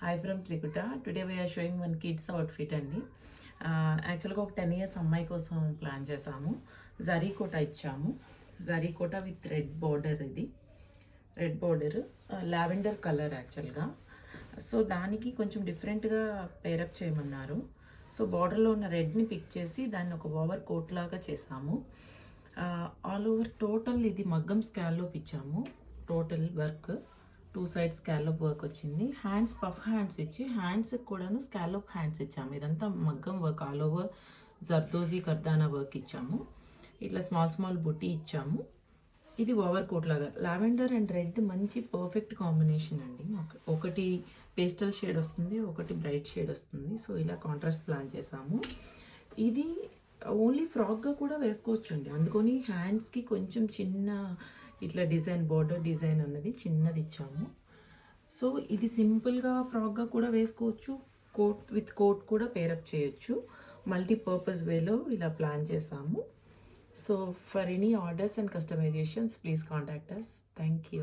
Hi from Trikuta. Today we are showing one kids outfit అండి. యాక్చువల్గా ఒక 10 years అమ్మాయి కోసం ప్లాన్ చేసాము. జరీ కోట ఇచ్చాము. జరీ కోట విత్ రెడ్ బార్డర్, ఇది రెడ్ బార్డర్ లావెండర్ కలర్ యాక్చువల్గా. సో దానికి కొంచెం డిఫరెంట్గా పేరప్ చేయమన్నారు. సో బార్డర్లో ఉన్న రెడ్ని పిక్ చేసి దాన్ని ఒక ఓవర్ కోట్ లాగా చేసాము. ఆల్ ఓవర్ టోటల్ ఇది మగ్గం స్కాల్లోప్ ఇచ్చాము. Total work 2 sides scallop work వచ్చింది. హ్యాండ్స్ పఫ్ హ్యాండ్స్ ఇచ్చి హ్యాండ్స్కి కూడాను స్కాలోప్ హ్యాండ్స్ ఇచ్చాము. ఇదంతా మగ్గం వర్క్, ఆల్ ఓవర్ జర్దోజీ కర్దానా వర్క్ ఇచ్చాము. ఇట్లా స్మాల్ బుట్టి ఇచ్చాము. ఇది ఓవర్ కోట్ లాగా లావెండర్ అండ్ రెడ్ మంచి పర్ఫెక్ట్ కాంబినేషన్ అండి. ఒకటి పేస్టల్ షేడ్ వస్తుంది, ఒకటి బ్రైట్ షేడ్ వస్తుంది. సో ఇలా కాంట్రాస్ట్ ప్లాన్ చేసాము. ఇది ఓన్లీ ఫ్రాక్గా కూడా వేసుకోవచ్చు అండి. అందుకని హ్యాండ్స్కి కొంచెం చిన్న ఇట్లా డిజైన్, బార్డర్ డిజైన్ అన్నది చిన్నది ఇచ్చాము. సో ఇది సింపుల్గా ఫ్రాక్గా కూడా వేసుకోవచ్చు, కోట్ విత్ కోట్ కూడా పేరప్ చేయొచ్చు. మల్టీపర్పస్ వేలో ఇలా ప్లాన్ చేసాము. So for any orders and customisations please contact us. Thank you.